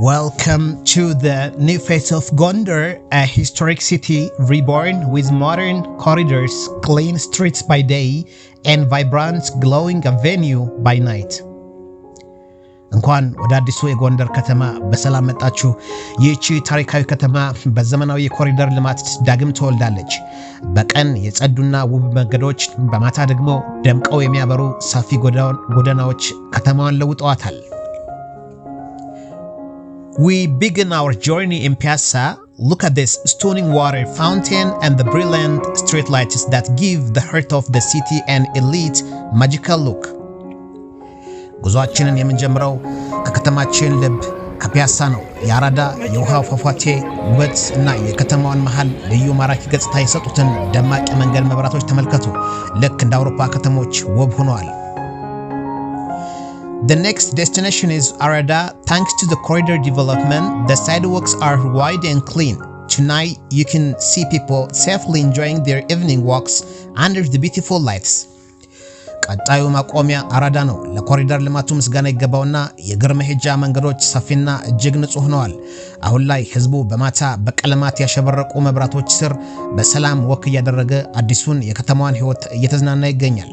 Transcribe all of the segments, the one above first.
Welcome to the new face of Gondar, a historic city reborn with modern corridors, clean streets by day, and vibrant glowing avenue by night. እንኳን ወደ አዲሱ የጎንደር ከተማ በሰላም መጣችሁ። ይህች ታሪካዊ ከተማ በዘመናዊ የኮሪደር ልማት ዳግም ተወልዳለች። በቀን የጸዱና ውብ መንገዶች፣ በማታ ደግሞ ደምቀው የሚያበሩ ሰፊ ጎዳናዎች ከተማዋን ለውጠዋታል። We begin our journey in Piazza. Look at this stunning water fountain and the brilliant street lights that give the heart of the city an elite magical look. ጉዟችንን የምንጀምረው ከከተማችን ልብ ከፒያሳ ነው። የአራዳ የውሃው ፏፏቴ ውበት እና የከተማዋን መሃል ልዩ ማራኪ ገጽታ የሰጡትን ደማቅ መንገድ መብራቶች ተመልከቱ። ልክ እንደ አውሮፓ ከተሞች ውብ ሆነዋል። The next destination is Arada. Thanks to the corridor development, the sidewalks are wide and clean. Tonight, you can see people safely enjoying their evening walks under the beautiful lights. ቀጣዩ ማቆሚያ አራዳ ነው። ለኮሪደር ልማቱ ምስጋና ይገባውና የእግር መሄጃ መንገዶች ሰፊና እጅግ ንጹህ ሆነዋል። አሁን ላይ ህዝቡ በማታ በቀለማት ያሸበረቁ መብራቶች ስር በሰላም ወክ እያደረገ አዲሱን የከተማዋን ህይወት እየተዝናና ይገኛል።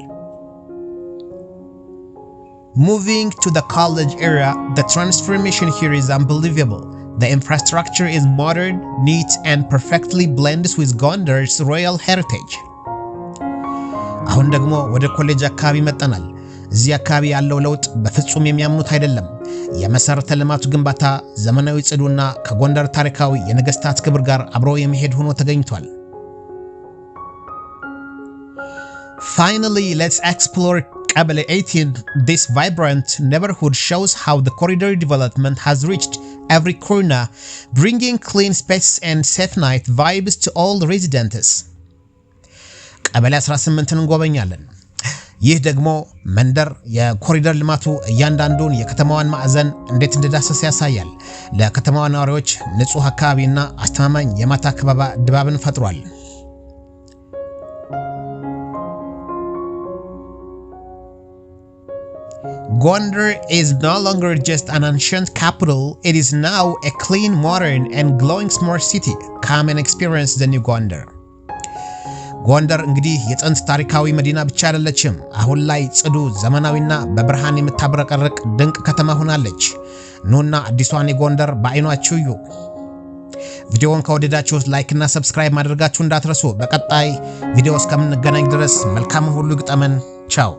Moving to the college area, the transformation here is unbelievable. The infrastructure is modern, neat, and perfectly blends with Gondar's royal heritage. አሁን ደግሞ ወደ ኮሌጅ አካባቢ መጣናል። እዚህ አካባቢ ያለው ለውጥ በፍጹም የሚያምኑት አይደለም። የመሰረተ ልማቱ ግንባታ ዘመናዊ ጽዱና ከጎንደር ታሪካዊ የነገስታት ክብር ጋር አብሮ የሚሄድ ሆኖ ተገኝቷል። Finally, let's explore Qabale 18. This vibrant neighborhood shows how the corridor development has reached every corner, bringing clean spaces and safe night vibes to all the residents. ቀበሌ 18ን እንጎበኛለን። ይህ ደግሞ መንደር የኮሪደር ልማቱ እያንዳንዱን የከተማዋን ማዕዘን እንዴት እንደዳሰሰ ያሳያል። ለከተማዋ ነዋሪዎች ንጹህ አካባቢና አስተማማኝ የማታ ድባብን ፈጥሯል። Gondar is no longer just an ancient capital, it is now a clean, modern, and glowing smart city. Come and experience the new Gondar. ጎንደር እንግዲህ የጥንት ታሪካዊ መዲና ብቻ አይደለችም። አሁን ላይ ጽዱ፣ ዘመናዊና በብርሃን የምታብረቀርቅ ድንቅ ከተማ ሆናለች። ኑና አዲሷን የጎንደር በአይናችሁ እዩ። ቪዲዮውን ከወደዳችሁት ላይክ እና ሰብስክራይብ ማድረጋችሁ እንዳትረሱ። በቀጣይ ቪዲዮ እስከምንገናኝ ድረስ መልካም ሁሉ ይግጠመን። ቻው።